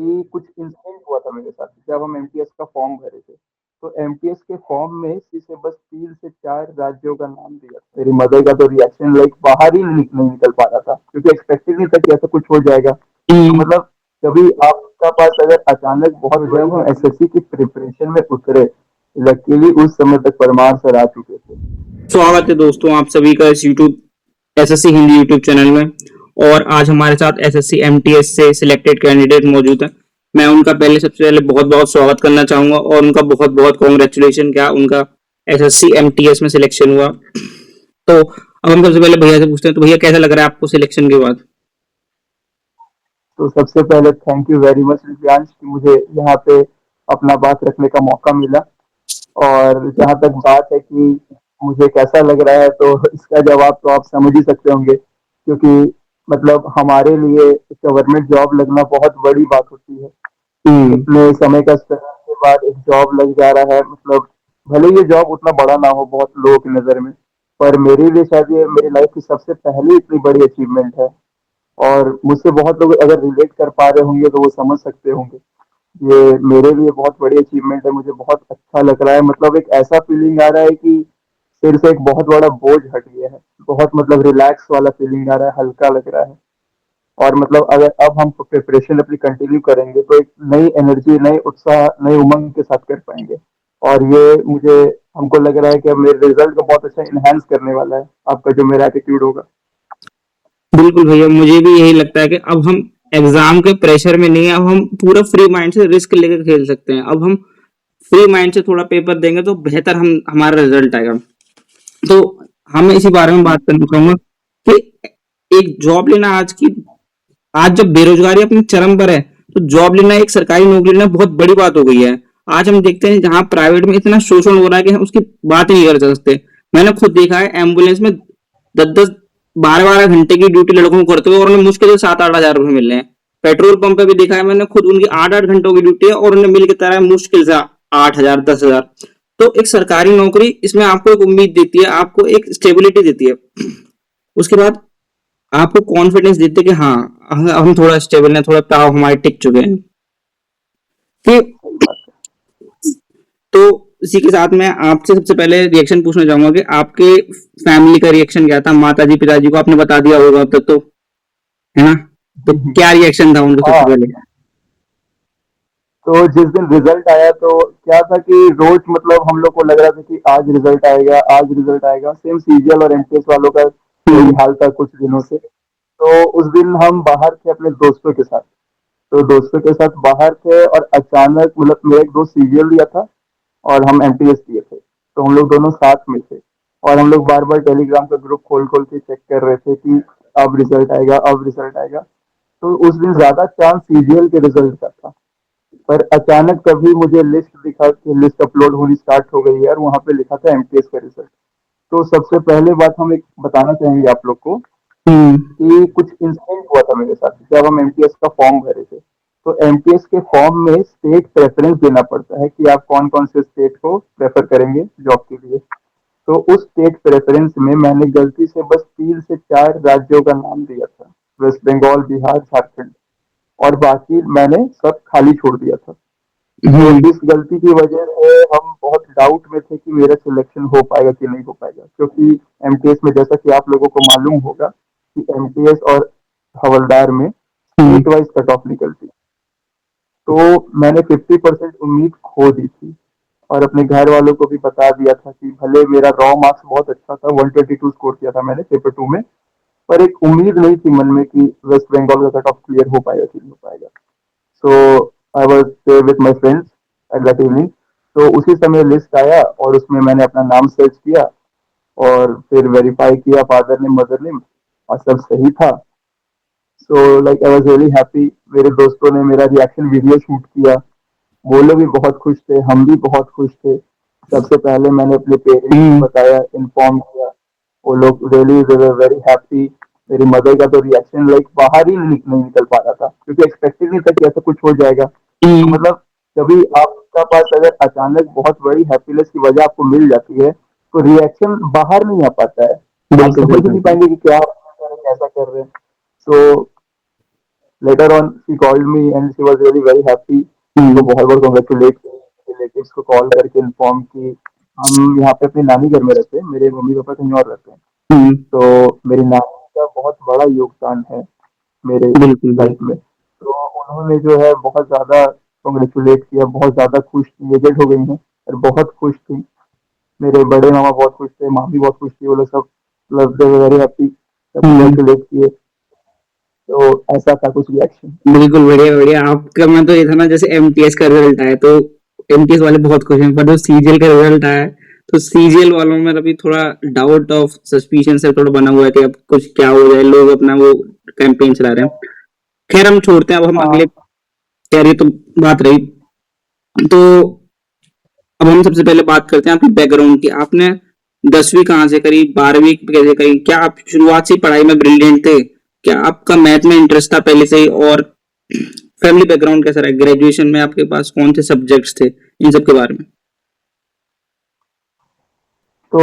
कि कुछ इंसिडेंट हुआ था मेरे साथ जब हम एमटीएस का फॉर्म भरे थे। तो एमटीएस के फॉर्म में सिर्फ बस 3 से 4 राज्यों का नाम दिया था। मेरी मदर का तो रिएक्शन लाइक बाहर ही नहीं निकल पा रहा था, क्योंकि एक्सपेक्टेड नहीं था कि ऐसा कुछ हो जाएगा। तो मतलब कभी आपका पास अगर अचानक बहुत जब हम एसएससी की प्रिपरेशन में उतरे, लकीली उस समय तक परमार सर आ चुके थे। स्वागत है दोस्तों आप सभी का इस YouTube SSC Hindi YouTube channel में। और आज हमारे साथ एसएससी एमटीएस से सिलेक्टेड कैंडिडेट मौजूद है। मैं उनका सबसे पहले बहुत बहुत स्वागत करना चाहूंगा और उनका बहुत बहुत कॉन्ग्रेचुलेशन, क्या उनका एसएससी एमटीएस में सिलेक्शन हुआ। तो अब हम सबसे पहले भैया से पूछते हैं, तो भैया कैसा लग रहा है आपको सिलेक्शन के बाद? तो सबसे पहले thank you very much Divyansh कि मुझे यहाँ पे अपना बात रखने का मौका मिला। और जहाँ तक बात है कि मुझे कैसा लग रहा है, तो इसका जवाब तो आप समझ ही सकते होंगे, क्योंकि मतलब हमारे लिए गवर्नमेंट जॉब लगना बहुत बड़ी बात होती है। इतने समय का स्ट्रगल के बाद एक जॉब लग जा रहा है, मतलब भले ये जॉब उतना बड़ा ना हो बहुत लोगों की नज़र में, पर मेरे लिए शायद ये मेरी लाइफ की सबसे पहली इतनी बड़ी अचीवमेंट है। और मुझसे बहुत लोग अगर रिलेट कर पा रहे होंगे तो वो समझ सकते होंगे। ये मेरे लिए बहुत बड़ी अचीवमेंट है, मुझे बहुत अच्छा लग रहा है। मतलब एक ऐसा फीलिंग आ रहा है कि सिर से एक बहुत बड़ा बोझ हट गया है। बहुत मतलब रिलैक्स वाला फीलिंग आ रहा है, हल्का लग रहा है। और मतलब अगर अब हम प्रिपरेशन अपनी कंटिन्यू करेंगे तो एक नई एनर्जी, नई उत्साह, नई उमंग के साथ कर पाएंगे। और ये मुझे हमको लग रहा है कि अब मेरे रिजल्ट को बहुत अच्छा इनहेंस करने वाला है, आपका जो मेरा एटीट्यूड होगा। बिल्कुल भैया, मुझे भी यही लगता है कि अब हम एग्जाम के प्रेशर में नहीं है, अब हम पूरा फ्री माइंड से रिस्क लेकर खेल सकते हैं। अब हम फ्री माइंड से थोड़ा पेपर देंगे तो बेहतर हम हमारा रिजल्ट आएगा। तो हम इसी बारे में बात करना चाहूंगा कि एक जॉब लेना आज जब बेरोजगारी अपने चरम पर है, तो जॉब लेना, एक सरकारी नौकरी लेना बहुत बड़ी बात हो गई है। आज हम देखते हैं जहां प्राइवेट में इतना शोषण हो रहा है कि हम उसकी बात ही नहीं कर सकते। मैंने खुद देखा है एम्बुलेंस में 10-10 12-12 घंटे की ड्यूटी लड़कों को करते हुए और उन्हें मुश्किल से 7-8 हजार रुपए मिल रहे हैं। पेट्रोल पंप पे भी देखा है मैंने खुद, उनकी 8-8 घंटों की ड्यूटी है और उन्हें मिल के तरह है मुश्किल से 8 हजार 10 हजार। तो एक सरकारी नौकरी इसमें आपको एक उम्मीद देती है, आपको एक स्टेबिलिटी देती है। उसके बाद आपको कॉन्फिडेंस देते कि हाँ, हम थोड़ा स्टेबल हैं, थोड़ा पाव हमारे टिक चुके हैं। कि सही बात है। तो इसी के साथ मैं आपसे सबसे पहले रिएक्शन पूछना चाहूंगा कि आपके फैमिली का रिएक्शन क्या था। माताजी पिताजी को आपने बता दिया होगा अब तक तो, है ना? तो क्या रिएक्शन था उनका सबसे हाँ, पहले? तो जिस दिन रिजल्ट आया तो क्या था कि रोज मतलब हम लोग को लग रहा था कि आज रिजल्ट आएगा, आज रिजल्ट आएगा। सेम सीजीएल और एमटीएस वालों का यही हाल था कुछ दिनों से। तो उस दिन हम बाहर थे अपने दोस्तों के साथ। तो दोस्तों के साथ बाहर थे और अचानक मतलब मेरा एक दोस्त सीजीएल दिया था और हम एमटीएस दिए थे, तो हम लोग दोनों साथ में थे। और हम लोग बार बार टेलीग्राम का ग्रुप खोल खोल के चेक कर रहे थे कि अब रिजल्ट आएगा, अब रिजल्ट आएगा। तो उस दिन ज्यादा चांस सीजीएल के रिजल्ट का था। पर अचानक कभी मुझे लिस्ट दिखा कि लिस्ट अपलोड होनी स्टार्ट हो गई है और वहां पे लिखा था एमटीएस का रिजल्ट। तो सबसे पहले बात हम एक बताना चाहेंगे आप लोग को कि कुछ इंसिडेंट हुआ था मेरे साथ जब हम एमटीएस का फॉर्म भरे थे। तो एमटीएस के फॉर्म में स्टेट प्रेफरेंस देना पड़ता है कि आप कौन कौन से स्टेट को प्रेफर करेंगे जॉब के लिए। तो उस स्टेट प्रेफरेंस में मैंने गलती से बस 3 से 4 राज्यों का नाम दिया था, वेस्ट बंगाल, बिहार, झारखंड। और बाकी मैंने सब खाली छोड़ दिया था। तो इस गलती की वजह से हम बहुत डाउट में थे कि मेरा सिलेक्शन हो पाएगा कि नहीं हो पाएगा, क्योंकि एमटीएस में जैसा कि आप लोगों को मालूम होगा कि एमटीएस और हवलदार में स्टेट वाइज कट ऑफ निकलती। तो मैंने 50% उम्मीद खो दी थी और अपने घर वालों को भी बता दिया था कि भले मेरा रॉ मार्क्स बहुत अच्छा था, 122 स्कोर किया था मैंने पेपर 2 में, पर एक उम्मीद नहीं थी मन में कि वेस्ट बंगाल का कट ऑफ क्लियर हो पाएगा कि नहीं हो पाएगा। So I was there with my friends at that evening. तो उसी समय लिस्ट आया और उसमें मैंने अपना नाम सर्च किया और फिर वेरीफाई किया फादर नेम मदर नेम, और सब सही था। So like I was really happy. मेरे दोस्तों ने मेरा रिएक्शन वीडियो शूट किया, वो लोग भी बहुत खुश थे, हम भी बहुत खुश थे। सबसे पहले मैंने अपने पेरेंट्स को बताया, इन्फॉर्म किया। वो लोग really they were very happy. मेरी मदर का तो रिएक्शन लाइक बाहर ही नहीं निकल पा रहा था, क्योंकि एक्सपेक्टेड नहीं था कि ऐसा कुछ हो जाएगा। तो मतलब कभी आपका पास अगर अचानक बहुत बड़ी हैप्पीनेस की वजह आपको मिल जाती है, तो रिएक्शन बाहर नहीं आ पाता है। आप समझ नहीं पाएंगे कि क्या कैसा कर रहे हैं। So later on she called me and she was really very happy. उनको बहुत बहुत कॉन्ग्रेचुलेट, रिलेटिव्स को कॉल करके इन्फॉर्म की हम यहाँ पे अपनी नानी घर में रहते हैं, मेरे मम्मी पापा कहीं और रहते हैं। तो मेरी नानी का बहुत बड़ा योगदान है मेरे बिल्कुल लाइफ में। तो उन्होंने जो है बहुत ज़्यादा कॉन्ग्रेचुलेट किया, बहुत ज़्यादा खुश थी, एजेड हो गई हैं और बहुत खुश थी। मेरे बड़े मामा बहुत खुश थे, मामी बहुत खुश थी, वो लोग सब मतलब दे वर वेरी हैप्पी, कॉन्ग्रेचुलेट किए। तो ऐसा था कुछ रिएक्शन। बिल्कुल बढ़िया बढ़िया। आपका मैं तो ये था ना, जैसे एमटीएस का रिजल्ट आया तो एमटीएस वाले बहुत खुश हैं, पर जो सीजीएल का रिजल्ट आया है तो सीजीएल वालों में अभी थोड़ा डाउट ऑफ सस्पिशन से थोड़ा बना हुआ है कि अब कुछ क्या हो जाए, लोग अपना वो कैंपेन चला रहे हैं। खैर हम छोड़ते हैं, अब हम हाँ। अगले, खैर ये तो बात रही। तो अब हम सबसे पहले बात करते हैं आपकी बैकग्राउंड की। आपने 10वीं कहाँ से करी, 12वीं कैसे करी, क्या आप शुरुआत से पढ़ाई में ब्रिलियंट थे, क्या आपका मैथ में इंटरेस्ट था पहले से ही, और फैमिली बैकग्राउंड कैसा रहा, ग्रेजुएशन में आपके पास कौन से सब्जेक्ट्स थे, इन सब के बारे में। तो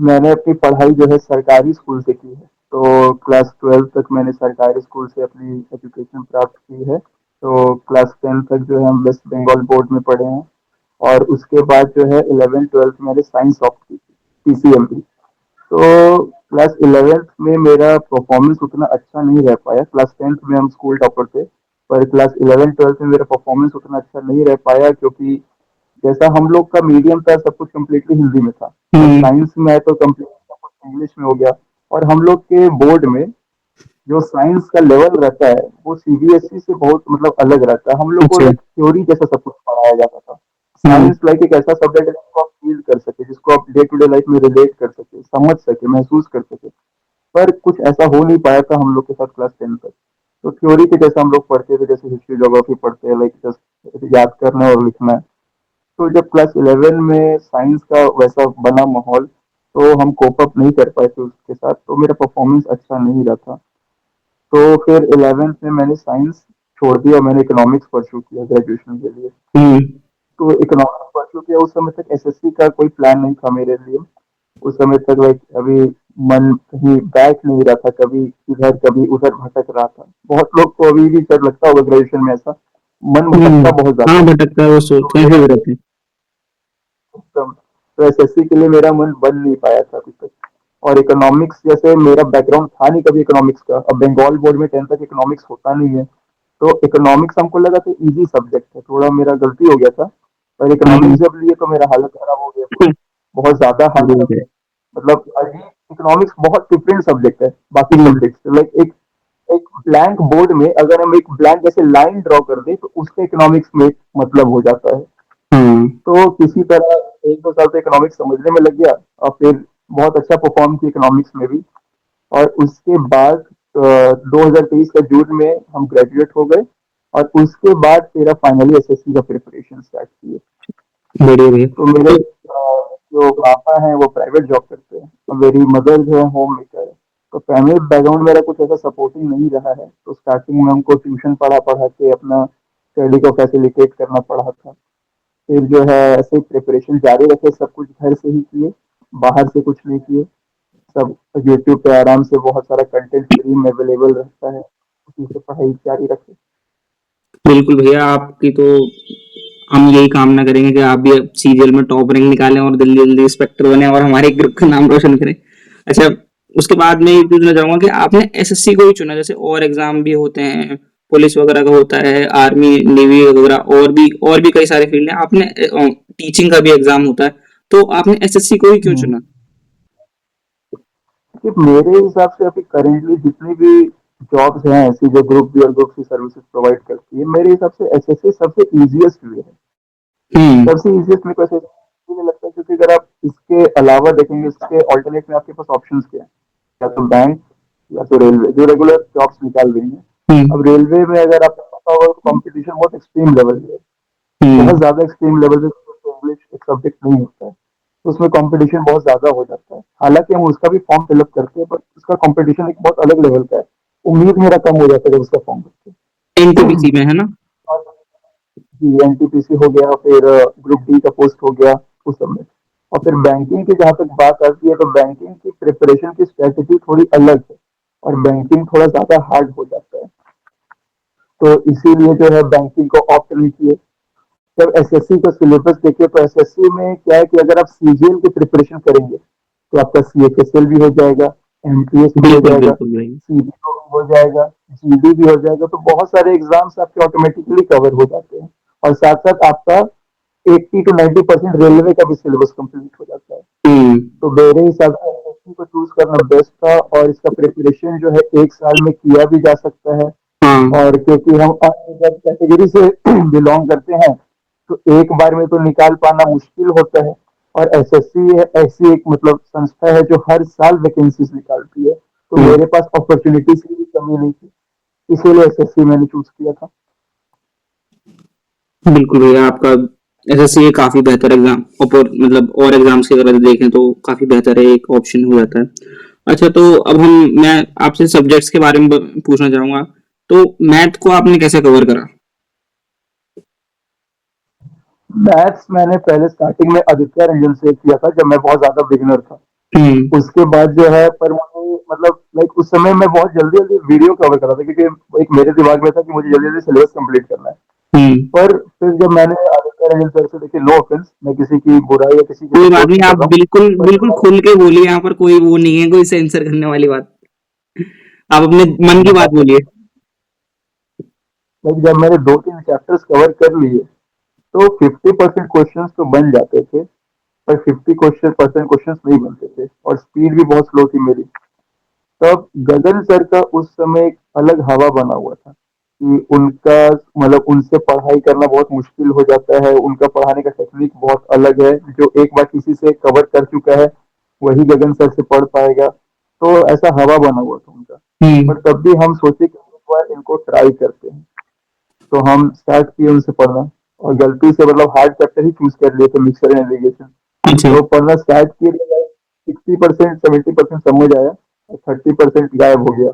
मैंने अपनी पढ़ाई जो है सरकारी स्कूल से की है। तो क्लास 12 तक मैंने सरकारी स्कूल से अपनी एजुकेशन प्राप्त की है। तो क्लास 10 तक जो है हम वेस्ट बंगाल बोर्ड में पढ़े हैं। और उसके बाद जो है 11 12 मैंने साइंस ऑप्ट की थी, पीसीएमबी। तो क्लास 11th में मेरा परफॉर्मेंस उतना अच्छा नहीं रह पाया। क्लास 10th में हम स्कूल टॉपर थे, पर क्लास 11 12 में मेरा परफॉर्मेंस उतना अच्छा नहीं रह पाया, क्योंकि जैसा हम लोग का मीडियम था सब कुछ कम्प्लीटली हिंदी में था, और साइंस में तो कम्प्लीट सब कुछ इंग्लिश में हो गया। और हम लोग के बोर्ड में जो साइंस का लेवल रहता है वो सीबीएसई से बहुत मतलब अलग रहता है। हम लोग को अच्छा। लाइक थ्योरी जैसा सब कुछ पढ़ाया जाता था। साइंस लाइक एक ऐसा सब्जेक्ट है जिसको आप फील कर सके, जिसको आप डे टू डे लाइफ में रिलेट कर सके, समझ सके, महसूस कर सके। पर कुछ ऐसा हो नहीं पाया था हम लोग के साथ क्लास 10 तक। तो थ्योरी के जैसा हम लोग पढ़ते थे, जैसे हिस्ट्री ज्योग्राफी पढ़ते हैं, लाइक जस्ट याद करना और लिखना है। तो जब क्लास 11 में साइंस का वैसा बना माहौल, तो हम कोप अप नहीं कर पाए थे उसके साथ, तो मेरा परफॉर्मेंस अच्छा नहीं रहा था। तो फिर 11th में मैंने साइंस छोड़ दिया, मैंने इकोनॉमिक्स परस्यू किया ग्रेजुएशन के लिए। तो इकोनॉमिक्स परस्यू किया। उस समय तक एसएससी का कोई प्लान नहीं था मेरे लिए। उस समय तक लाइक अभी मन कहीं बैठ नहीं रहा था, कभी इधर कभी उधर भटक रहा था। बहुत लोग को अभी भी शायद लगता होगा ग्रेजुएशन में ऐसा, मन भटकता बहुत ज्यादा हाँ है। भटकता है, वो तो सोचते हैं मेरा फिर रहते हैं। एकदम, तो एसएससी के लिए मेरा मन बन नहीं पाया था अभी तक। और इकोनॉमिक्स जैसे मेरा बैकग्राउंड था नहीं कभी इकोनॉमिक्स का, अब बंगाल बोर्ड में 10 तक इकोनॉमिक्स होता नहीं है। तो इकोनॉमिक्स हमको लगा था इजी सब्जेक्ट है, थोड़ा मेरा गलती हो गया था। पर इकोनॉमिक्स जब लिए तो मेरा हालत खराब हो गया पूरा, बहुत ज्यादा हार्ड सब्जेक्ट। मतलब अजीब, इकोनॉमिक्स बहुत डिफरेंट सब्जेक्ट है बाकी सब्जेक्ट से। लाइक एक एक ब्लैंक बोर्ड में अगर हम एक ब्लैंक जैसे लाइन ड्रॉ कर दें तो उससे इकोनॉमिक्स में मतलब हो जाता है। तो किसी तरह एक दो साल तो इकोनॉमिक्स समझने में लग गया, और फिर बहुत अच्छा परफॉर्म किया इकोनॉमिक्स में भी। और उसके बाद 2023 का जून में हम ग्रेजुएट हो गए। और उसके बाद मेरा फाइनली एसएससी का प्रिपरेशन स्टार्ट किए। बढ़िया भैया। तो मेरे जो पापा हैं वो प्राइवेट जॉब करते हैं, और मेरी मदर जो है होम मेकर है। तो फैमिली बैकग्राउंड मेरा कुछ ऐसा सपोर्टिंग नहीं रहा है। तो स्टार्टिंग में हमको ट्यूशन पढ़ा पढ़ा के अपना स्टडी को फैसिलिटेट करना पड़ा था। फिर जो है ऐसे ही प्रिपरेशन जारी रखे, सब कुछ घर से ही किए, बाहर से कुछ नहीं किए। सब यूट्यूब पे आराम से बहुत सारा कंटेंट फ्री में अवेलेबल रहता है, उसी से पढ़ाई जारी रखे। बिल्कुल भैया, आपकी तो हम यही कामना करेंगे कि आप भी सीरियल में टॉप रैंक निकालें और जल्दी जल्दी इंस्पेक्टर बने और हमारे ग्रुप का नाम रोशन करें। अच्छा, उसके बाद में ये पूछना चाहूंगा कि आपने एसएससी को ही चुना, जैसे और एग्जाम भी होते हैं, पुलिस वगैरह का होता है, आर्मी नेवी वगैरह, और भी कई सारे फील्ड हैं, आपने टीचिंग का भी एग्जाम होता है, तो आपने एसएससी को ही क्यों चुना। कि मेरे हिसाब से अभी करेंटली जितनी भी जॉब्स हैं ऐसी जो ग्रुप बी और ग्रुप सी सर्विसेज प्रोवाइड करती है, मेरे हिसाब से एसएससी सबसे इजीएस्ट वे है। हम्म। सबसे इजीएस्ट मेरे को ऐसे मुझे लगता है, क्योंकि अगर आप इसके अलावा देखेंगे, इसके ऑल्टरनेट में आपके पास ऑप्शंस क्या है, या तो बैंक या तो रेलवे जो रेगुलर जॉब्स निकाल रही है। अब रेलवे में अगर आपको पता होगा तो कंपटीशन बहुत एक्सट्रीम लेवल पे है, बहुत ज्यादा एक्सट्रीम लेवल पे, इंग्लिश एक सब्जेक्ट नहीं होता है। तो उसमें कंपटीशन बहुत ज्यादा हो जाता है। हालांकि हम उसका भी फॉर्म फिलअप करते हैं, पर उसका कंपटीशन एक बहुत अलग लेवल का है। उम्मीद मेरा कम हो जाता है जब उसका फॉर्म भरते एनटीपीसी में है ना। हैं। जी एनटीपीसी हो गया, फिर ग्रुप डी का पोस्ट हो गया उस सब में। और फिर बैंकिंग की जहाँ तक बात आती है, तो बैंकिंग की प्रिपरेशन की स्ट्रेटेजी थोड़ी अलग है, और बैंकिंग थोड़ा ज्यादा हार्ड हो जाता है। तो इसीलिए जो है बैंकिंग को ऑप्ट नहीं किए। जब एसएससी का सिलेबस देखे तो एसएससी में क्या है कि अगर आप सीजीएल की प्रिपरेशन करेंगे तो आपका सीएचएसएल भी हो जाएगा, एमटीएस भी हो बिल्कुल जाएगा, बिल्कुल भाई। सीडीओ भी हो जाएगा, जीडी भी हो जाएगा। तो बहुत सारे एग्जाम्स आपके ऑटोमेटिकली कवर हो जाते हैं और साथ साथ आपका 80 to 90% रेलवे का भी सिलेबस कंप्लीट हो जाता है। तो मेरे हिसाब से एसएससी को चूज करना बेस्ट था और इसका प्रिपरेशन जो है 1 साल में किया भी जा सकता है। हाँ और क्योंकि हम अनरिजर्व कैटेगरी से बिलोंग करते हैं तो एक बार में तो निकाल पाना मुश्किल होता है। और एसएससी ऐसी एक मतलब संस्था है जो हर साल वैकेंसीज निकालती है, तो मेरे पास अपॉर्चुनिटीज की भी कमी नहीं थी, इसीलिए एसएससी मैंने चूज किया था। बिल्कुल भैया, आपका एसएससी काफी बेहतर एग्जाम मतलब और एग्जाम्स की अगर देखें तो काफी बेहतर है, एक ऑप्शन हो जाता है। अच्छा, तो अब मैं आपसे सब्जेक्ट्स के बारे में पूछना चाहूंगा। तो मैथ को आपने कैसे कवर करा? मैथ्स मैंने पहले स्टार्टिंग में आदित्य रंजन से किया था जब मैं बहुत ज्यादा बिगिनर था। उसके बाद जो है पर मुझे मतलब लाइक उस समय मैं बहुत जल्दी जल्दी वीडियो कवर कर रहा था क्योंकि एक मेरे दिमाग में था कि मुझे जल्दी जल्दी सिलेबस कंप्लीट करना है। पर फिर जब मैंने आदित्य रंजन सर से देखिए, नो ऑफेंस, मैं किसी की बुराई या किसी की कोई बात सपोर्ट नहीं, नहीं आप कर रहा हूँ, बिल्कुल पर बिल्कुल खुल के बोलिए, यहाँ पर कोई वो नहीं है, कोई सेंसर करने वाली बात। आप अपने मन की मैं बात बात बोलिए। करता हूँ। लाइक जब मैंने 2-3 चैप्टर्स कवर कर लिए तो 50% क्वेश्चंस तो बन जाते थे, पर 50% क्वेश्चंस नहीं बनते थे और स्पीड भी बहुत स्लो थी मेरी। तब गगन सर का उस समय एक अलग हवा बना हुआ था कि उनका मतलब उनसे पढ़ाई करना बहुत मुश्किल हो जाता है, उनका पढ़ाने का टेक्निक बहुत अलग है। जो एक बार किसी से कवर कर चुका है वही गगन सर से पढ़ पाएगा, तो ऐसा हवा बना हुआ था उनका। पर तब भी हम सोचे कि एक बार इनको ट्राई करते हैं, तो हम स्टार्ट किए उनसे पढ़ना और गलती से मतलब हार्ड चैप्टर ही चूज कर लिए थे, मिक्सर एंड एलिगेशन। अच्छा। तो पढ़ना स्टार्ट किए तो 60% 70% समझ आया और 30% गायब हो गया।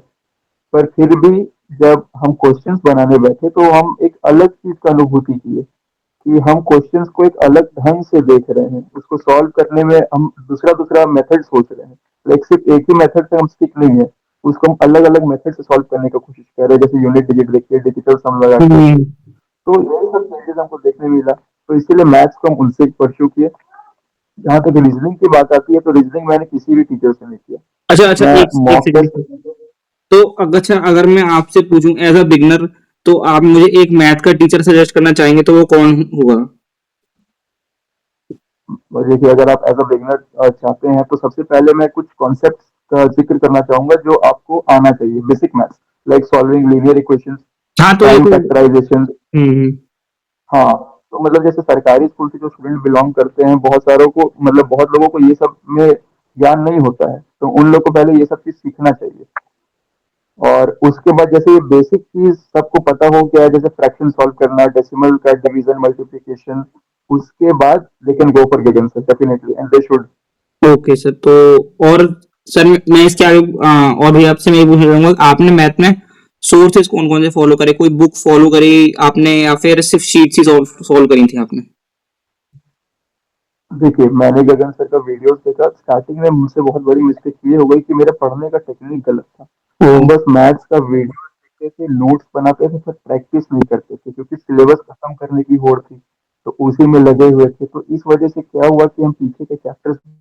पर फिर भी जब हम क्वेश्चंस बनाने बैठे तो हम एक अलग चीज का अनुभूति किए कि हम क्वेश्चंस को एक अलग ढंग से देख रहे हैं, उसको सॉल्व करने में हम दूसरा दूसरा मेथड सोच रहे हैं। लाइक सिर्फ एक ही मेथड से हम स्टिक नहीं है, उसको हम अलग अलग मेथड से सॉल्व करने की कोशिश कर रहे हैं, जैसे यूनिट डिजिट देखिए, डिजिटल सम लगा के। तो यही सब चीजें हमको देखने मिला, तो इसीलिए मैथ्स को हम उनसे परस्यू किए। जहाँ तक रीजनिंग की बात आती है तो रीजनिंग मैंने किसी भी टीचर से नहीं किया, अच्छा अच्छा, मैं एक मॉक टेस्ट। सेकंड। तो अच्छा, अगर मैं आपसे पूछूं एज अ बिगनर, तो आप मुझे एक मैथ का टीचर सजेस्ट करना चाहेंगे तो वो कौन होगा? देखिए, अगर आप एज अ बिगनर चाहते हैं तो सबसे पहले मैं कुछ कॉन्सेप्ट का जिक्र करना चाहूंगा जो आपको आना चाहिए। Basic maths like solving linear equations, हाँ, तो एक टाइम फैक्टराइजेशन। हम्म। हाँ, तो मतलब जैसे सरकारी स्कूल से जो स्टूडेंट बिलोंग करते हैं, बहुत सारों को मतलब बहुत लोगों को ये सब में ज्ञान नहीं होता है, तो उन लोग को पहले ये सब चीज सीखना चाहिए। और उसके बाद जैसे ये बेसिक चीज सबको पता हो क्या है, जैसे फ्रैक्शन सॉल्व करना, डेसिमल का डिवीजन, मल्टीप्लिकेशन, उसके बाद they can go for given sir definitely and they should. Okay sir, तो और सर मैं इसके आगे और भी आपसे मैं ये पूछना चाहूंगा, आपने मैथ में सोर्सेज कौन कौन से फॉलो करे? कोई बुक फॉलो करी आपने या फिर सिर्फ शीट ही सॉल्व करी थी आपने? देखिए, मैंने गगन सर का वीडियोस देखा, स्टार्टिंग में मुझसे बहुत बड़ी मिस्टेक ये हो गई कि मेरा पढ़ने का टेक्निक गलत था। ओ, हम बस मैथ्स का वीडियो देखते थे, नोट्स बनाते थे, पर प्रैक्टिस नहीं करते थे क्योंकि सिलेबस खत्म करने की होड़ थी, तो उसी में लगे हुए थे। तो इस वजह से क्या हुआ कि हम पीछे के चैप्टर्स की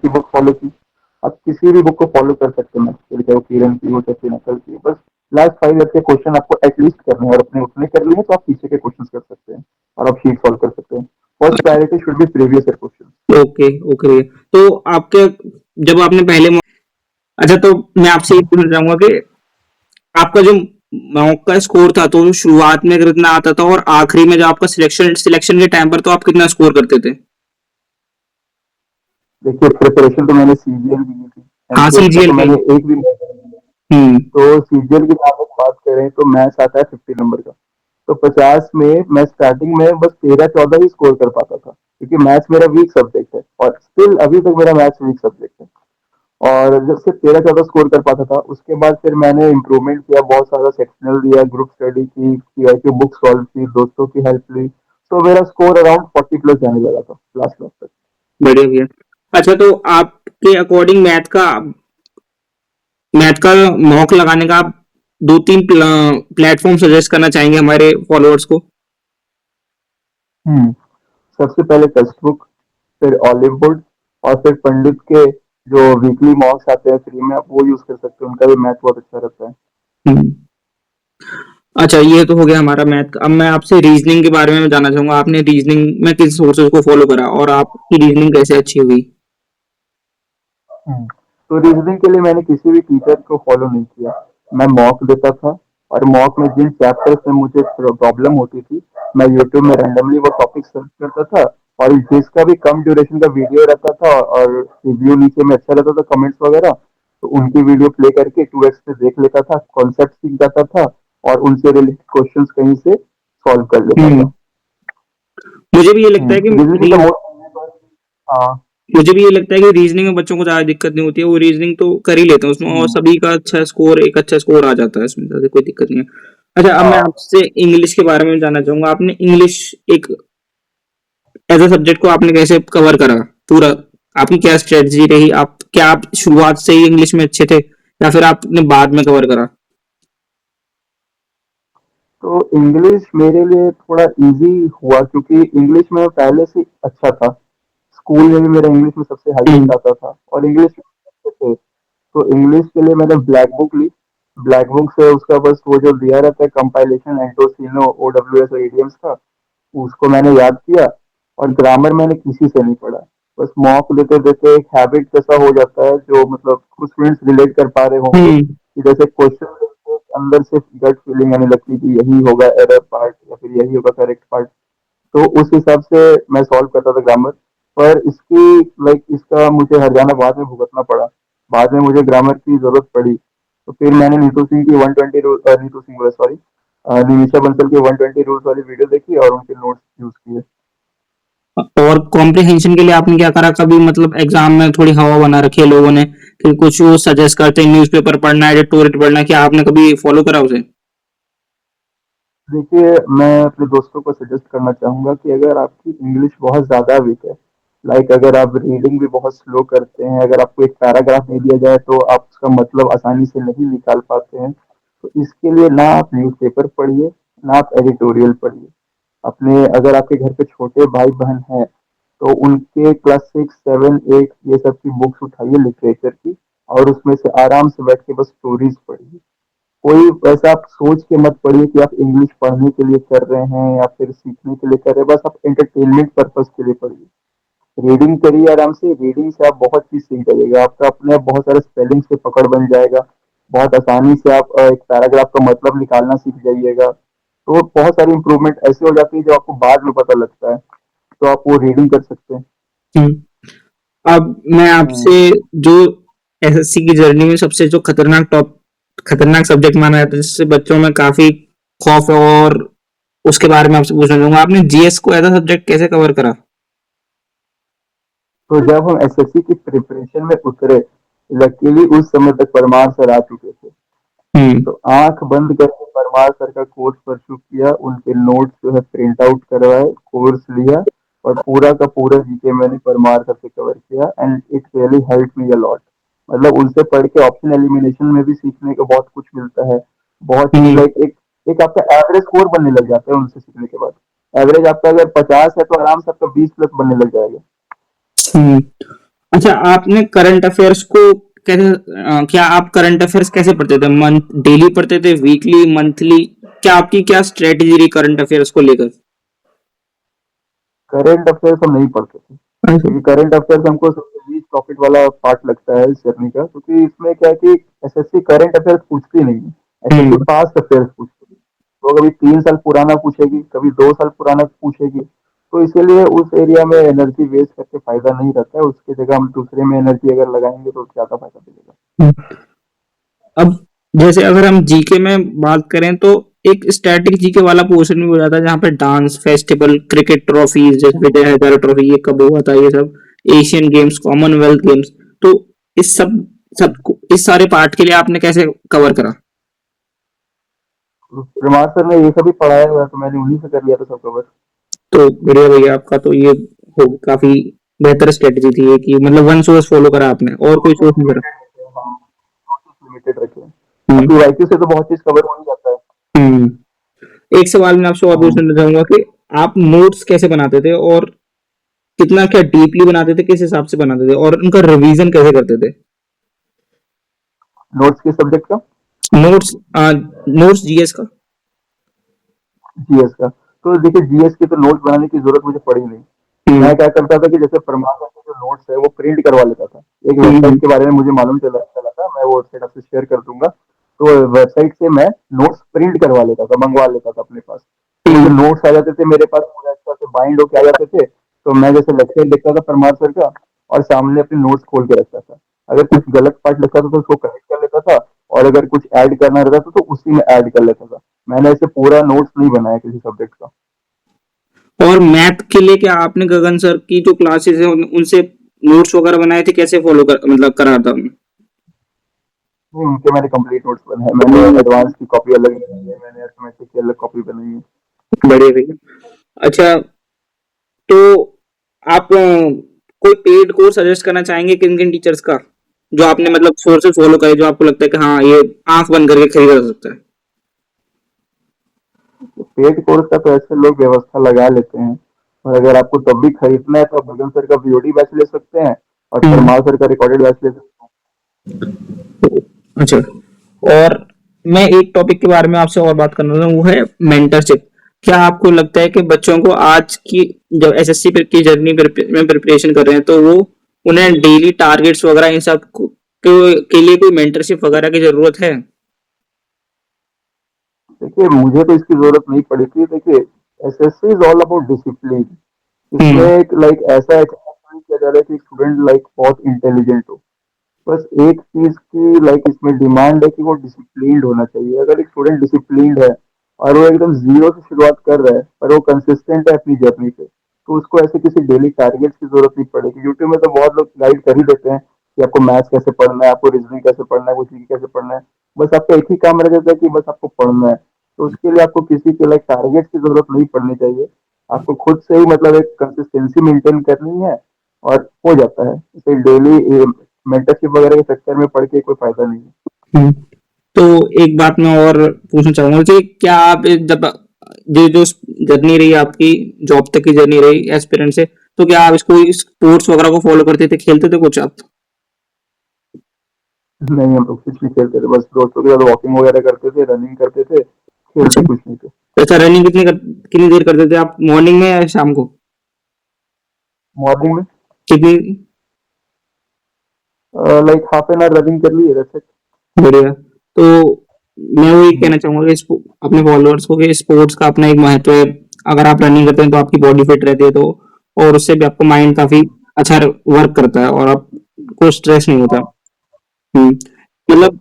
बुक फॉलो की। आप किसी भी बुक को फॉलो कर सकते हैं, फिर चाहे वो किरण की हो चाहे नकल की, बस लास्ट 5 ईयर के क्वेश्चन आपको एटलीस्ट करने हैं और अपने उतने कर लिए तो आप पीछे के क्वेश्चन कर सकते हैं और आप शीट सॉल्व कर सकते हैं। First priority should be previous year question. Okay okay भैया। तो आपके जब आपने पहले अच्छा, तो मैं आपसे ये पूछना चाहूंगा कि आपका जो मॉक का स्कोर था, तो शुरुआत में कितना आता था और आखिरी में जब आपका सिलेक्शन सिलेक्शन के टाइम पर तो आप कितना स्कोर करते थे? देखिए, प्रिपरेशन तो मैंने सीजीएल की थी, हाँ, एमसीएस का सीजीएल तो की। मैंने एक भी नहीं किया। हम्म। तो सीजीएल की जहाँ तक बात करें तो मैथ्स आता है 50 नंबर का। तो 50 में मैं स्टार्टिंग में बस 13-14 ही स्कोर कर पाता था क्योंकि मैथ्स मेरा वीक सब्जेक्ट है और स्टिल अभी तक मेरा मैथ्स वीक सब्जेक्ट है। और जब से 13-14 स्कोर कर पाता था उसके बाद फिर मैंने इम्प्रूवमेंट किया, बहुत सारा सेक्शनल दिया, ग्रुप स्टडी की, सीआईक्यू बुक सॉल्व की, दोस्तों की हेल्प ली, तो मेरा स्कोर अराउंड 40 प्लस जाने लगा था लास्ट क्लास तक। बढ़िया भैया। अच्छा, तो आपके अकॉर्डिंग मैथ का मॉक लगाने का आप 2-3 प्लेटफॉर्म सजेस्ट करना चाहेंगे हमारे फॉलोअर्स को? हम्म सबसे पहले टेक्स्ट बुक, फिर ऑलिव बोर्ड, और फिर पंडित के जो वीकली मॉक्स आते हैं फ्री में, आप वो यूज कर सकते हैं, उनका भी मैथ बहुत अच्छा रहता है। हम्म। अच्छा, ये तो हो गया हमारा मैथ। अब मैं आपसे रीजनिंग के बारे में जानना चाहूंगा, आपने रीजनिंग में किस सोर्सेज को फॉलो करा और आपकी रीजनिंग कैसे अच्छी हुई? तो रीजनिंग के लिए मैंने किसी भी टीचर को फॉलो नहीं किया। मैं मॉक देता था, और मॉक में जिन चैप्टर्स में मुझे प्रॉब्लम होती थी, मैं यूट्यूब में रैंडमली वो टॉपिक सर्च करता था, और जिसका भी कम ड्यूरेशन का वीडियो रहता था और रिव्यू नीचे में अच्छा रहता था, कमेंट्स वगैरह, तो उनकी वीडियो प्ले करके 2x पे देख लेता था, कॉन्सेप्ट सीख जाता था, और उनसे रिलेटेड क्वेश्चंस कहीं से सॉल्व कर लेता हम्म। था। मुझे भी ये लगता है कि रीजनिंग का री, मोस्ट, हाँ। मुझे भी ये लगता है कि रीजनिंग में बच्चों को ज्यादा दिक्कत नहीं होती है, वो रीजनिंग तो कर ही लेते हैं उसमें, और हम्म, सभी का एक अच्छा स्कोर आ जाता है, इसमें ज्यादा कोई दिक्कत नहीं है। अच्छा, अब मैं हाँ। आपसे इंग्लिश के बारे में जानना चाहूंगा, आपने इंग्लिश एक एज अ सब्जेक्ट को आपने कैसे कवर करा पूरा? आपकी क्या स्ट्रेटजी रही? आप शुरुआत से ही इंग्लिश में अच्छे थे या फिर आपने बाद में कवर करा? तो इंग्लिश मेरे लिए थोड़ा इजी हुआ, क्योंकि इंग्लिश में पहले से अच्छा था। स्कूल में भी मेरा इंग्लिश में सबसे हाईएस्ट हम्म। आता था, और इंग्लिश में अच्छे थे। तो इंग्लिश के लिए मैंने ब्लैक बुक ली। ब्लैक बुक से उसका बस वो जो दिया रहता है कंपाइलेशन एंटोसिनो ओडब्ल्यूएस और इडियम्स का, उसको मैंने याद किया। और ग्रामर मैंने किसी से नहीं पढ़ा। बस मॉक देते देते एक हैबिट जैसा हो जाता है, जो मतलब कुछ स्टूडेंट्स रिलेट कर पा रहे होंगे, हम्म। कि जैसे क्वेश्चन अंदर से गट फीलिंग आने लगती थी, यही होगा एरर पार्ट या फिर यही होगा करेक्ट पार्ट। तो उस हिसाब से मैं सॉल्व करता था ग्रामर। पर इसकी इसका मुझे हरियाणा बाद में भुगतना पड़ा। बाद में मुझे ग्रामर की जरूरत पड़ी, तो फिर मैंने नीतू सिंह की 120 रूल, नीतू सिंह बोला सॉरी, निमिषा बंसल की 120 रूल्स वाली वीडियो देखी और उनके नोट्स यूज किए। और कॉम्प्रिहेंशन के लिए आपने क्या करा? कभी मतलब एग्जाम में थोड़ी हवा बना रखी है लोगों ने कि कुछ वो सजेस्ट करते हैं न्यूज़पेपर पढ़ना है, एडिटोरियल पढ़ना है, क्या आपने कभी फॉलो करा उसे? देखिए, मैं अपने दोस्तों को सजेस्ट करना चाहूंगा कि अगर आपकी इंग्लिश बहुत ज़्यादा वीक है, अगर आप रीडिंग भी बहुत स्लो करते हैं, अगर आपको एक पैराग्राफ नहीं दिया जाए तो आप उसका मतलब आसानी से नहीं निकाल पाते हैं, तो इसके लिए ना आप न्यूज़पेपर पढ़िए, ना आप एडिटोरियल पढ़िए। अपने अगर आपके घर पे छोटे भाई बहन हैं, तो उनके क्लास 6, 7, 8 ये सब की बुक्स उठाइए लिटरेचर की, और उसमें से आराम से बैठ के बस स्टोरीज पढ़िए। कोई वैसा आप सोच के मत पढ़िए कि आप इंग्लिश पढ़ने के लिए कर रहे हैं या फिर सीखने के लिए कर रहे हैं, बस आप एंटरटेनमेंट पर्पज के लिए पढ़िए। रीडिंग करिए आराम से, रीडिंग से आप बहुत चीज सीख जाइएगा, आपका अपने आप बहुत सारे स्पेलिंग से पकड़ बन जाएगा। बहुत आसानी से आप एक पैराग्राफ का मतलब निकालना सीख जाइएगा। तो बहुत सारी इंप्रूवमेंट ऐसे हो जाती है जो आपको बाद में पता लगता है, तो आप वो रीडिंग कर सकते हैं। अब मैं हम्म, आपसे जो एसएससी की जर्नी में सबसे जो खतरनाक सब्जेक्ट माना जाता है, जिससे बच्चों में काफी खौफ है, और उसके बारे में आपसे पूछना चाहूंगा, आपने जीएस को एज अ सब्जेक्ट कैसे कवर करा? तो जब हम एसएससी की प्रिपरेशन में उतरे, लकीली उस समय तक परमार सर आ चुके थे। हम्म। तो आंख बंद करके परमार सर का कोर्स परसू किया, उनके नोट्स जो है प्रिंट आउट करवाए, कोर्स लिया, और पूरा का पूरा जीके मैंने परमार सर से कवर किया, and it really help me a lot. मतलब उनसे पढ़ के ऑप्शन एलिमिनेशन में भी सीखने को बहुत कुछ मिलता है। बहुत चीज हम्म। एक एक आपका एवरेज स्कोर बनने लग जाता है उनसे सीखने के बाद। एवरेज आपका अगर 50 है, तो आराम से आपका 20+ बनने लग जाएगा। हम्म। अच्छा, आपने करंट अफेयर्स को कैसे क्या आप करंट अफेयर्स कैसे पढ़ते थे? मंथ डेली पढ़ते थे, वीकली, मंथली? क्या आपकी क्या स्ट्रेटेजी रही करंट अफेयर्स को लेकर? करंट अफेयर्स हम नहीं पढ़ते थे, अच्छा। क्योंकि करंट अफेयर्स हमको सबसे लीस्ट प्रॉफिट वाला पार्ट लगता है इस जर्नी का, क्योंकि इसमें क्या है कि एसएससी करंट अफेयर्स पूछती नहीं है, एसएससी हम्म। पास्ट अफेयर्स पूछती है। तो कभी 3 साल पुराना पूछेगी, कभी 2 साल पुराना पूछेगी। तो इसीलिए उस एरिया में एनर्जी वेस्ट करके फायदा नहीं रहता है, उसकी जगह हम दूसरे में एनर्जी अगर लगाएंगे तो ज्यादा फायदा मिलेगा। अब जैसे अगर हम जीके में बात करें तो एक स्टैटिक जीके वाला पोर्शन भी हो जाता है, जहाँ पे डांस फेस्टिवल, क्रिकेट ट्रॉफीज, जैसे विजय हजारे ट्रॉफी, ये कब हुआ था, ये सब एशियन गेम्स, कॉमनवेल्थ गेम्स, तो इस इस सारे पार्ट के लिए आपने कैसे कवर करा? प्रमाण सर ने ये सभी पढ़ाया हुआ है, तो मैंने उन्हीं से कर लिया था सब कवर। तो बढ़िया भैया, आपका तो ये हो काफी बेहतर स्ट्रेटजी थी ये कि मतलब वन सोर्स फॉलो करा आपने और कोई सोर्सेस सोर्स नहीं करा? लिमिटेड रखे हैं, हम सोर्सेस लिमिटेड रखे हैं। हम्म। बाकी वाईक्यू से तो बहुत चीज कवर हो ही जाता है। हम्म। एक सवाल मैं आपसे और हाँ। पूछना चाहूंगा कि आप नोट्स कैसे बनाते थे और कितना क्या डीपली बनाते थे, किस हिसाब से बनाते थे और उनका रिवीजन कैसे करते थे? नोट्स के सब्जेक्ट का, नोट्स, नोट्स जीएस का। जीएस का, तो देखिए जीएस के तो नोट्स बनाने की जरूरत मुझे पड़ी नहीं। हम्म। मैं क्या करता था कि जैसे प्रमाण के जो नोट्स है वो प्रिंट करवा लेता था। एक हम्म। वेबसाइट के बारे में मुझे मालूम चला चला था, मैं वो वेबसाइट आपसे शेयर कर दूंगा। तो वेबसाइट से मैं नोट्स प्रिंट करवा लेता था, मंगवा लेता था अपने पास। तो वो जो हम्म। नोट्स आ जाते थे मेरे पास पूरा अच्छा से बाइंड होके आ जाते थे। तो मैं जैसे लेक्चर देखता था परमार सर का, और सामने अपने नोट्स खोल के रखता था। अगर कुछ गलत पार्ट लगता था तो उसको करेक्ट कर लेता था, और अगर कुछ ऐड करना रहता था तो उसी में ऐड कर लेता था। मैंने ऐसे पूरा नोट्स नहीं बनाया किसी सब्जेक्ट का। और मैथ के लिए क्या आपने गगन सर की जो क्लासेस है उनसे नोट्स वगैरह बनाए थे? कैसे फॉलो कर मतलब करा था? नहीं, उनके मैंने कंप्लीट नोट्स बनाए हैं। मैंने एडवांस की कॉपी अलग बनाई है, मैंने अर्थमेटिक की अलग कॉपी बनाई है। बढ़िया भैया। अच्छा, तो आप कोई पेड कोर्स सजेस्ट करना चाहेंगे किन किन टीचर्स का, जो आपने मतलब सोर्सेज फॉलो करे, जो आपको लगता है कि हाँ ये आंख बंद करके खरीदा जा सकता है? पेड कोर्स का तो ऐसे लोग व्यवस्था लगा लेते हैं, और अगर आपको तब भी खरीदना है तो आप भगन सर का बीओडी बैच ले सकते हैं, और हम्म। परमार सर का रिकॉर्डेड बैच ले सकते अच्छा, और मैं एक टॉपिक के बारे में आपसे और बात करना चाहूँ, वो है मेंटरशिप। क्या आपको लगता है कि बच्चों को आज की जब एसएससी की जर्नी में प्रिपरेशन कर रहे हैं तो वो उन्हें डेली टारगेट्स वगैरह इन सब के लिए कोई मेंटरशिप वगैरह की जरूरत है? हैं। देखिए मुझे तो इसकी जरूरत नहीं पड़ी थी। देखिए SSC is all about discipline. इसमें हम्म। एक लाइक ऐसा एक्सपेक्ट नहीं किया जा रहा है कि स्टूडेंट लाइक बहुत इंटेलिजेंट हो। बस एक चीज की लाइक इसमें डिमांड है कि वो डिसिप्लिन्ड होना चाहिए। अगर एक स्टूडेंट डिसिप्लिन्ड है और वो एकदम जीरो से शुरुआत कर रहा है और वो कंसिस्टेंट है अपनी जर्नी पे, तो उसको ऐसे किसी डेली टारगेट्स की जरूरत नहीं पड़ेगी। यूट्यूब में तो बहुत लोग गाइड कर ही देते हैं कि आपको मैथ्स कैसे पढ़ना है, आपको रीजनिंग कैसे पढ़ना है, कुछ कैसे पढ़ना है। बस आपका एक ही काम रह जाता है कि बस आपको पढ़ना है। तो उसके लिए आपको किसी के लाइक टारगेट्स की जरूरत नहीं पड़नी चाहिए। आपको खुद से ही मतलब एक कंसिस्टेंसी मेंटेन करनी है, और हो जाता है। इसे डेली मेंटरशिप वगैरह के चक्कर में पड़ के कोई फायदा नहीं है। हम्म। तो एक बात मैं और पूछना चाहूंगा कि क्या आप जब जो जो जर्नी रही आपकी, जॉब तक की जर्नी रही एस्पिरेंट से, तो क्या आप इसको स्पोर्ट्स वगैरह को फॉलो करते थे, खेलते थे कुछ आप? नहीं, हम लोग कुछ नहीं खेलते थे, बस दोस्तों के साथ वॉकिंग वगैरह करते थे, रनिंग करते थे, अच्छा। खेलते कुछ नहीं थे। अच्छा, रनिंग कितनी देर करते थे आप, मॉर्निंग में या शाम को? मॉर्निंग में कितनी? Like half an hour running कर ली, दैट्स इट। बढ़िया। तो मैं वही कहना चाहूंगा कि अपने फॉलोअर्स को कि स्पोर्ट्स का अपना एक महत्व है। अगर आप रनिंग करते हैं तो आपकी बॉडी फिट रहती है, तो और उससे भी आपका माइंड काफी अच्छा वर्क करता है और आपको स्ट्रेस नहीं होता। हम्म। मतलब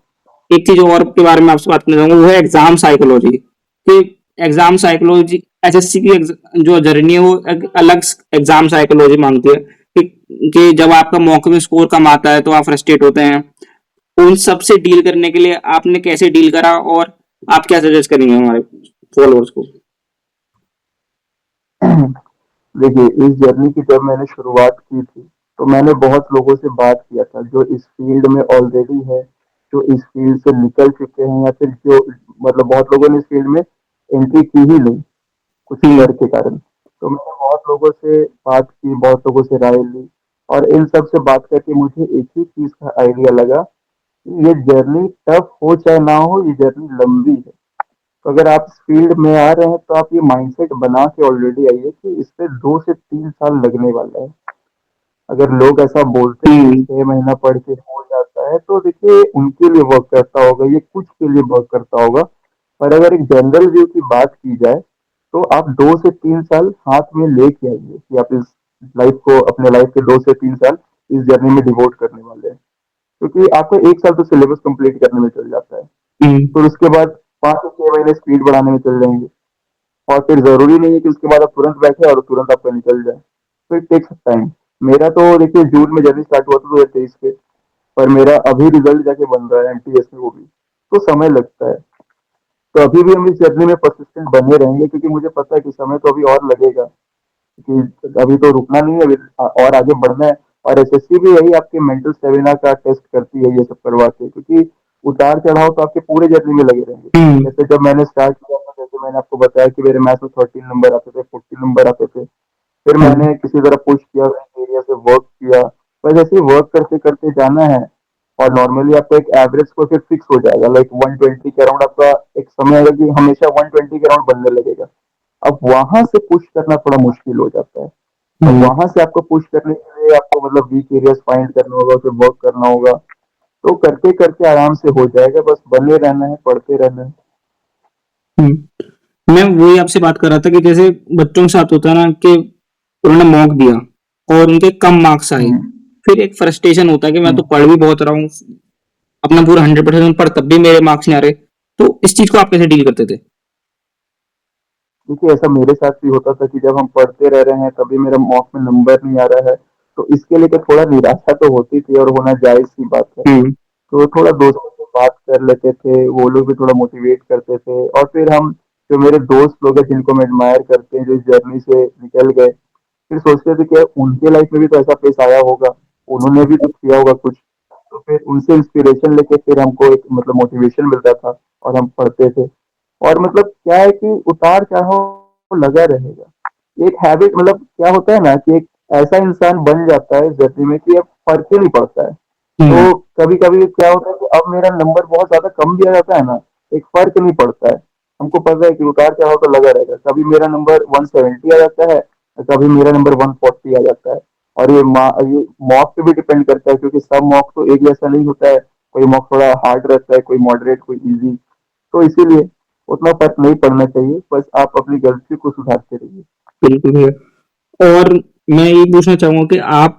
एक चीज और के बारे में आपसे बात करना चाहूंगा, वो है एग्जाम साइकोलॉजी। कि एग्जाम साइकोलॉजी, एसएससी की जो जर्नी है वो एक अलग एग्जाम साइकोलॉजी मांगती है। कि जब आपका मौके में स्कोर कम आता है तो आप फ्रस्ट्रेट होते हैं। उन सब से डील करने के लिए आपने कैसे डील करा, और आप क्या सजेस्ट करेंगे हमारे फॉलोअर्स को? देखिए इस जर्नी की जब मैंने शुरुआत की थी, तो मैंने बहुत लोगों से बात किया था जो इस फील्ड में ऑलरेडी है, जो इस फील्ड से निकल चुके हैं, या फिर जो मतलब बहुत लोगों ने इस फील्ड में एंट्री की ही नहीं कुछ हम्म। डर के कारण। तो मैंने बहुत लोगों से बात की, बहुत लोगों से राय ली, और इन सब से बात करके मुझे एक ही चीज का आइडिया लगा कि ये जर्नी टफ हो चाहे ना हो, ये जर्नी लंबी है। तो अगर आप इस फील्ड में आ रहे हैं तो आप ये माइंडसेट बना के ऑलरेडी आइए कि इस पे 2 से 3 साल लगने वाला है। अगर लोग ऐसा बोलते हैं कि हम्म। 6 महीना पढ़ के हो जाता है, तो देखिए उनके लिए वर्क करता होगा, ये कुछ के लिए वर्क करता होगा। पर अगर एक जनरल व्यू की बात की जाए, तो आप 2 से 3 साल हाथ में लेके आइए कि आप इस लाइफ को, अपने लाइफ के 2 से 3 साल इस जर्नी में डिवोट करने वाले हैं। क्योंकि आपको एक साल तो सिलेबस कंप्लीट करने में चल जाता है, हम्म। फिर उसके बाद 5 से 6 महीने स्पीड बढ़ाने में चल जाएंगे, और फिर जरूरी नहीं है कि उसके बाद आप तुरंत बैठे और तुरंत आपका निकल जाए। तो इट टेक्स टाइम। मेरा तो देखिए जून में जर्नी स्टार्ट हुआ था 2023 के, पर मेरा अभी रिजल्ट जाके बन रहा है एमटीएस में, वो भी तो समय लगता है। तो अभी भी हम इस जर्नी में परसिस्टेंट बने रहेंगे, क्योंकि मुझे पता है कि समय तो अभी और लगेगा। कि अभी तो रुकना नहीं है, अभी और आगे बढ़ना है। और एसएससी भी यही आपके मेंटल स्टेमिना का टेस्ट करती है ये सब करवा के, क्योंकि उतार चढ़ाव तो आपके पूरे जर्नी में लगे रहेंगे। जैसे जब मैंने स्टार्ट किया था, जैसे मैंने आपको बताया कि मेरे मैथ्स में 13 नंबर आते थे, 14 नंबर आते थे। फिर मैंने किसी तरह पुश किया, एरिया से वर्क किया। बस ऐसे ही वर्क करते करते जाना है, और नॉर्मली आपका एक एवरेज स्कोर फिर फिक्स हो जाएगा, लाइक 120 के अराउंड आपका एक समय आएगा कि हमेशा 120 के अराउंड बनने लगेगा। अब वहां से पुश करना थोड़ा मुश्किल हो जाता है। अब वहां से आपको पुश करने के लिए आपको मतलब वीक एरियाज फाइंड करना होगा, फिर वर्क करना होगा। तो करते करते आराम से हो जाएगा, बस बने रहना है, पढ़ते रहना है। मैं वही आपसे बात कर रहा था कि जैसे बच्चों के साथ होता है ना कि उन्होंने मॉक दिया और उनके कम मार्क्स आए, हम्म, फिर एक फ्रस्ट्रेशन होता है कि मैं तो हम्म। पढ़ भी बहुत रहा हूँ, अपना पूरा 100% पर तब भी मेरे मार्क्स नहीं आ रहे। तो इस चीज को आप कैसे डील करते थे? देखिए, ऐसा मेरे साथ भी होता था कि जब हम पढ़ते रह रहे हैं तभी मेरा मॉक में नंबर नहीं आ रहा है, तो इसके लिए तो थोड़ा निराशा तो होती थी, और होना जायज सी बात है। हम्म। तो थोड़ा दोस्तों से बात कर लेते थे, वो लोग भी थोड़ा मोटिवेट करते थे, और फिर हम जो मेरे दोस्त लोग हैं जिनको मैं एडमायर करते हैं, जो इस जर्नी से निकल गए, फिर सोचते थे कि उनके लाइफ में भी तो ऐसा फेस आया होगा, उन्होंने भी तो किया होगा कुछ। तो फिर उनसे इंस्पिरेशन लेके फिर हमको एक मतलब मोटिवेशन मिलता था, और हम पढ़ते थे। और मतलब क्या है कि उतार चढ़ाव लगा रहेगा, एक हैबिट, मतलब क्या होता है ना कि एक ऐसा इंसान बन जाता है जर्नी में कि अब फर्क ही नहीं पड़ता है। हम्म। तो कभी कभी क्या होता है कि अब मेरा नंबर बहुत ज्यादा कम भी आ जाता है ना, एक फर्क नहीं पड़ता है। हमको पता है कि उतार चढ़ाव तो लगा रहेगा, कभी मेरा नंबर 170 आ जाता है, कभी मेरा नंबर 140 आ जाता है। और ये मॉक पे भी डिपेंड करता है, क्योंकि सब मॉक तो एक जैसा नहीं होता है। कोई मॉक थोड़ा हार्ड रहता है, कोई मॉडरेट, कोई इजी। तो इसीलिए उतना फर्क नहीं पड़ना चाहिए, बस आप अपनी गलती को सुधारते रहिए। बिल्कुल भैया। और मैं ये पूछना चाहूंगा कि आप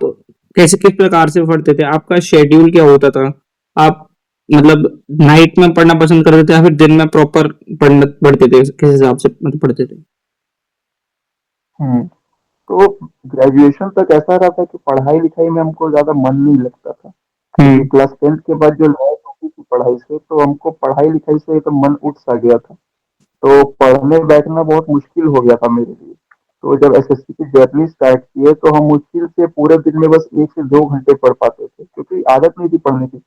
कैसे किस प्रकार से पढ़ते थे, आपका शेड्यूल क्या होता था? आप मतलब नाइट में पढ़ना पसंद करते थे या फिर दिन में प्रॉपर पढ़ना पढ़ते थे, किस हिसाब से मतलब पढ़ते थे? हम्म। तो ग्रेजुएशन तक ऐसा रहा था कि पढ़ाई लिखाई में हमको ज्यादा मन नहीं लगता था, क्योंकि हम्म। क्लास 10th के बाद जो लैब होती थी पढ़ाई से, तो हमको पढ़ाई लिखाई से तो मन उठ सा गया था। तो पढ़ने बैठना बहुत मुश्किल हो गया था मेरे लिए। तो जब एसएससी की जर्नी स्टार्ट किए, तो हम मुश्किल से पूरे दिन में बस 1 से 2 घंटे पढ़ पाते थे, क्योंकि आदत नहीं थी पढ़ने की।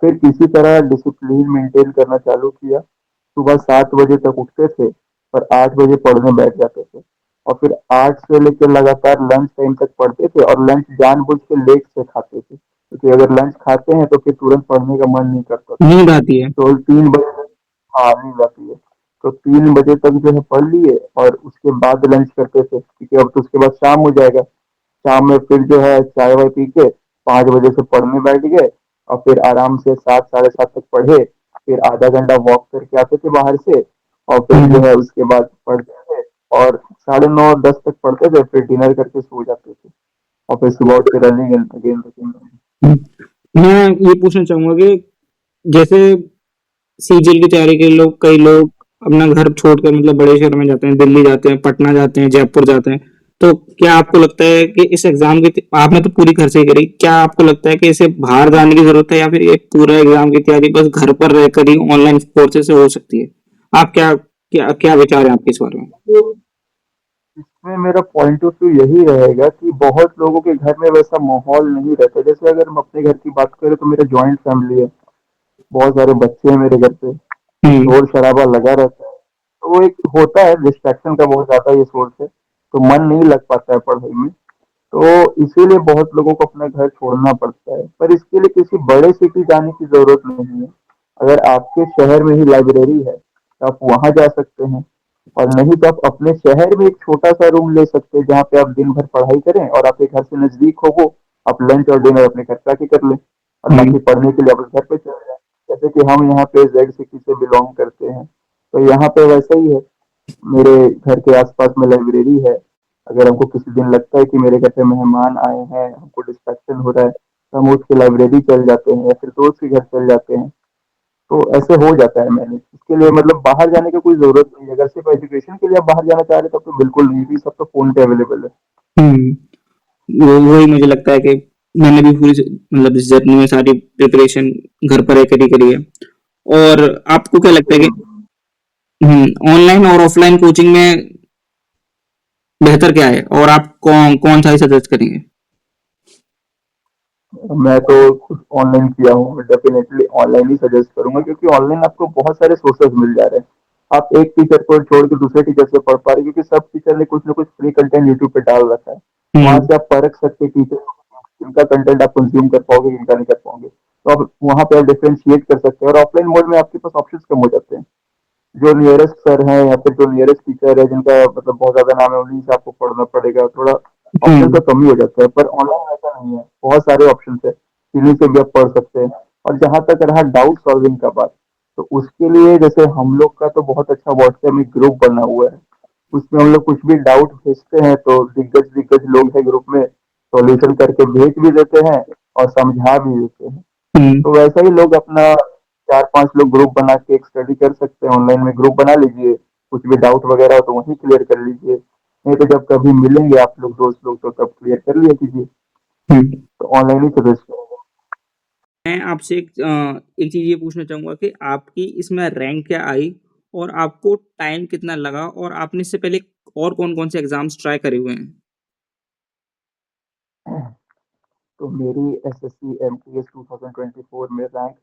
फिर किसी तरह डिसिप्लिन मेंटेन करना चालू किया। सुबह 7 बजे तक उठते थे, और 8 बजे पढ़ने बैठ जाते थे। और फिर 8 से लेकर लगातार लंच टाइम तक पढ़ते थे, और लंच जानबूझ के लेट से खाते थे, क्योंकि अगर लंच खाते हैं तो फिर तुरंत पढ़ने का मन नहीं करता था। नींद आती है। तो 3 बजे तक, हाँ, नींद आती है। तो 3 बजे तक जो है पढ़ लिए, और उसके बाद लंच करते थे, क्योंकि अब तो उसके बाद शाम हो जाएगा। शाम में फिर जो है चाय वाय पी के 5 बजे से पढ़ने बैठ गए, और फिर आराम से 7 साढ़े 7 तक पढ़े। फिर आधा घंटा वॉक करके आते थे बाहर से, और फिर जो है उसके बाद पढ़ते थे, और 9:30 10 तक पढ़ते थे, फिर डिनर करके सो जाते थे, और फिर सुबह उठ के रनिंग अगेन अगेन। मैं ये पूछना चाहूंगा कि जैसे सीजीएल की तैयारी के लोग, कई लोग अपना घर छोड़कर मतलब बड़े शहर में जाते हैं, दिल्ली जाते हैं, पटना जाते हैं, जयपुर जाते हैं। तो क्या आपको लगता है कि इस एग्जाम की आपने तो पूरी घर से ही करी, क्या आपको लगता है कि इसे बाहर जाने की जरूरत है या फिर एक पूरा एग्जाम की तैयारी बस घर पर रहकर ही ऑनलाइन कोर्सेज से हो सकती है? आप क्या क्या क्या विचार है आपके इस बारे में? तो इसमें मेरा पॉइंट ऑफ व्यू यही रहेगा कि बहुत लोगों के घर में वैसा माहौल नहीं रहता। जैसे अगर हम अपने घर की बात करें, तो मेरे जॉइंट फैमिली है, बहुत सारे बच्चे हैं मेरे घर पे, तो हम्म। शोर शराबा लगा रहता है। तो वो एक होता है डिस्ट्रैक्शन का बहुत ज्यादा, ये शोर से तो मन नहीं लग पाता है पढ़ाई में। तो इसीलिए बहुत लोगों को अपना घर छोड़ना पड़ता है, पर इसके लिए किसी बड़े सिटी जाने की जरूरत नहीं है। अगर आपके शहर में ही लाइब्रेरी है, तो आप वहां जा सकते हैं। और नहीं तो आप अपने शहर में एक छोटा सा रूम ले सकते हैं, जहाँ पे आप दिन भर पढ़ाई करें, और आपके घर से नजदीक हो वो, आप लंच और डिनर अपने घर पे आके कर लें, और हम्म। बाकी पढ़ने के लिए अपने घर पे चले जाएं। जैसे कि हम यहाँ पे जेड सिटी से बिलोंग करते हैं, तो यहाँ पे वैसा ही है। मेरे घर के आसपास में लाइब्रेरी है। अगर हमको किसी दिन लगता है कि मेरे घर पे मेहमान आए हैं, हमको डिस्ट्रैक्शन हो रहा है, तो हम उठ के लाइब्रेरी चल जाते हैं, या फिर दोस्त के घर चल जाते हैं। तो ऐसे हो जाता है मैनेज। इसके लिए मतलब बाहर जाने की कोई जरूरत नहीं है। अगर सिर्फ एजुकेशन के लिए आप बाहर जाना चाह रहे हैं, तब तो बिल्कुल नहीं, भी सब तो फोन पे अवेलेबल है। हम्म। वही मुझे लगता है कि मैंने भी पूरी मतलब इस जर्नी में सारी प्रिपरेशन घर पर रहकर ही करी है। और आपको क्या लगता है कि सेम। ऑनलाइन और ऑफलाइन कोचिंग में बेहतर क्या है और आप कौन सा सजेस्ट करेंगे? मैं तो खुद ऑनलाइन किया हूँ, डेफिनेटली ऑनलाइन ही सजेस्ट करूंगा, क्योंकि ऑनलाइन आपको बहुत सारे सोर्सेज मिल जा रहे हैं। आप एक टीचर को छोड़ के दूसरे टीचर से पढ़ पा रहे हैं, क्योंकि सब टीचर ने कुछ ना कुछ फ्री कंटेंट यूट्यूब पे डाल रखा है। वहां हम्म। से आप परख सकते हैं टीचर जिनका कंटेंट आप कंज्यूम कर पाओगे, जिनका नहीं कर पाओगे। तो आप वहां पे डिफ्रेंशिएट कर सकते हैं, और ऑफलाइन मोड में आपके पास ऑप्शन कम हो जाते हैं। जो नियरेस्ट सर हैं या फिर जो नियरेस्ट टीचर है, जिनका मतलब बहुत ज्यादा नाम है, उन्हीं से आपको पढ़ना पड़ेगा। थोड़ा ऑप्शन हम्म। तो कम ही हो जाता है, पर ऑनलाइन ऐसा नहीं है, बहुत सारे ऑप्शन है, इन्हीं से भी आप पढ़ सकते हैं। और जहां तक रहा डाउट सॉल्विंग का बात, तो उसके लिए जैसे हम लोग का तो बहुत अच्छा व्हाट्सएप में ग्रुप बना हुआ है। उसमें हम लोग कुछ भी डाउट भेजते हैं तो दिग्गज दिग्गज लोग हैं ग्रुप में, सॉल्यूशन करके भेज भी देते हैं और समझा भी देते हैं। हम्म। तो वैसा ही लोग अपना 4-5 लोग ग्रुप बना के एक स्टडी कर सकते हैं। ऑनलाइन में ग्रुप बना लीजिए, कुछ भी डाउट वगैरह हो तो वहीं क्लियर कर लीजिए। नहीं तो जब कभी मिलेंगे आप लोग दोस्त लोग, तो तब क्लियर कर लिया कीजिए। हम्म। तो ऑनलाइन ही सजेस्ट करूंगा। मैं आपसे एक चीज ये पूछना चाहूंगा कि आपकी इसमें रैंक क्या आई और आपको टाइम कितना लगा और आपने इससे पहले और कौन-कौन से एग्जाम्स ट्राई करे हुए हैं? तो मेरी एसएससी एमटीएस 2024 में रैंक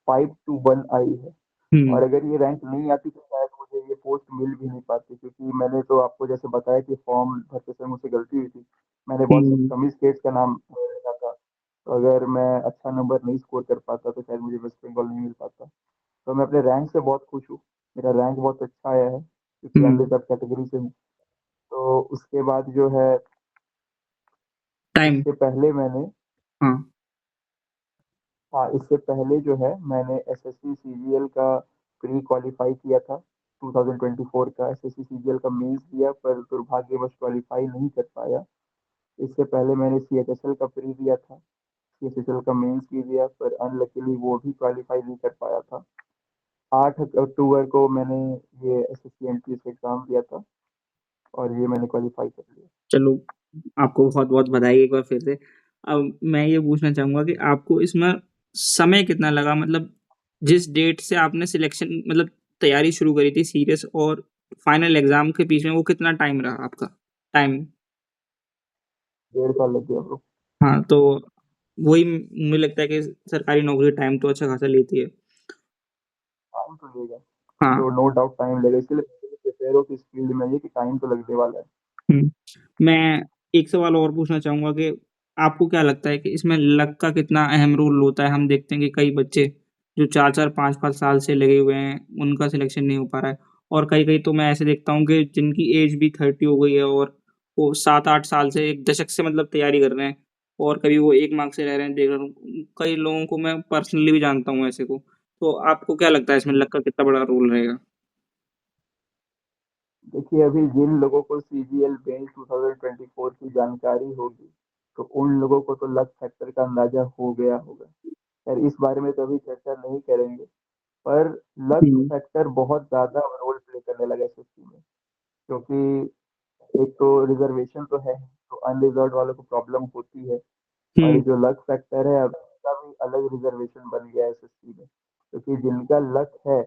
521 आई है। हम्म। और अगर ये रैंक नहीं आती तो शायद मुझे ये पोस्ट मिल भी नहीं पाती, क्योंकि मैंने तो आपको जैसे बताया कि फॉर्म भरते समय मुझसे गलती हुई थी। मैंने बहुत हम्म। कम ही स्टेट्स का नाम लिखा था। तो अगर मैं अच्छा नंबर नहीं स्कोर कर पाता तो शायद मुझे वेस्ट बंगाल नहीं मिल पाता। तो मैं अपने रैंक से बहुत खुश हूँ। मेरा रैंक बहुत अच्छा आया है, क्योंकि हम्म। अनरिजर्व कैटेगरी से हूँ। तो उसके बाद जो है, टाइम। इससे पहले मैंने हाँ। हाँ, इससे पहले जो है मैंने एसएससी सीजीएल का प्री क्वालिफाई किया था। 2024 का एसएससी सीजीएल का मेंस दिया, पर दुर्भाग्यवश क्वालिफाई नहीं कर पाया। इससे पहले मैंने सीएचएसएल का प्री दिया था। सीएचएसएल का मेंस भी दिया, पर अनलकीली वो भी क्वालिफाई नहीं कर पाया था। 8 अक्टूबर को मैंने ये एसएससी एमटीएस एग्जाम दिया था, और ये मैंने क्वालिफाई कर लिया। चलो, आपको बहुत-बहुत बधाई एक बार फिर से। अब मैं ये पूछना चाहूँगा कि आपको इसमें समय कितना लगा? मतलब जिस डेट से आपने सिलेक्शन मतलब तैयारी शुरू करी थी सीरियस और फाइनल एग्ज़ाम के बीच में वो कितना टाइम रहा आपका? टाइम? 1.5 साल लग गया ब्रो। हाँ, तो वही मुझे लगता है कि सरकारी नौकरी टाइम तो अच्छा खासा लेती है। टाइम तो लगेगा, हाँ। तो नो डाउट टाइम लगेगा, इसलिए प्रिपेयर हो कि इस फील्ड में ये कि टाइम तो लगने वाला है। हुँ। मैं एक सवाल और पूछना चाहूँगा कि आपको क्या लगता है कि इसमें लक का कितना अहम रोल होता है? हम देखते हैं कि कई बच्चे जो 4-4 5-5 साल से लगे हुए हैं, उनका सिलेक्शन नहीं हो पा रहा है और कई-कई तो मैं ऐसे देखता हूँ कि जिनकी एज भी 30 हो गई है और वो 7-8 साल से 1 दशक से मतलब तैयारी कर रहे हैं और कभी वो 1 मार्क से रह रहे हैं, देख रहा हूँ। कई लोगों को मैं पर्सनली भी जानता हूँ ऐसे को। तो आपको क्या लगता है इसमें लक का कितना बड़ा रोल रहेगा? देखिए, अभी जिन लोगों को सीजीएल बेंच 2024 की जानकारी होगी, तो उन लोगों को तो लक फैक्टर का अंदाजा हो गया होगा। खैर, इस बारे में तो अभी चर्चा नहीं करेंगे, पर लक हुँ। फैक्टर बहुत ज़्यादा रोल प्ले करने लगा एसएससी में। क्योंकि एक तो रिजर्वेशन तो है, तो अनरिजर्व्ड वालों को प्रॉब्लम होती है। और ये हुँ। जो लक फैक्टर है, अब इसका भी अलग रिजर्वेशन बन गया है एसएससी में, क्योंकि जिनका लक है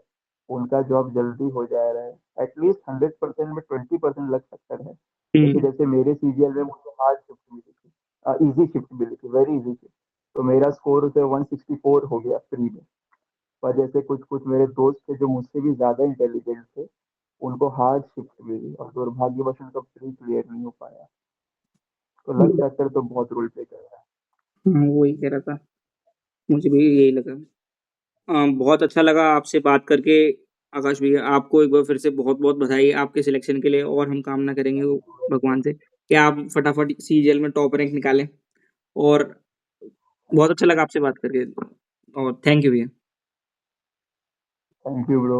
उनका जॉब जल्दी हो जा रहा है। एटलीस्ट 100% में 20% लक फैक्टर है। देखिए, हुँ। जैसे मेरे सीजीएल में मुझे हार्ड शिफ्ट मिली थी, इजी शिफ्ट मिली थी, वेरी इजी शिफ्ट। तो मेरा स्कोर से 164 हो गया फ्री में। पर जैसे कुछ कुछ मेरे दोस्त थे जो मुझसे भी ज्यादा इंटेलिजेंट थे, उनको हार्ड शिफ्ट मिली और दुर्भाग्यवश उनका प्री क्लियर नहीं हो पाया। तो लक फैक्टर तो बहुत रोल प्ले कर रहा है। हाँ, वही कह रहा था। मुझे भी यही लगा। बहुत अच्छा लगा आपसे बात करके आकाश भैया। आपको एक बार फिर से बहुत-बहुत बधाई आपके सिलेक्शन के लिए और हम कामना करेंगे वो भगवान से कि आप फटाफट सीजीएल में टॉप रैंक निकालें और बहुत अच्छा लगा आपसे बात करके और थैंक यू भैया। Thank you bro.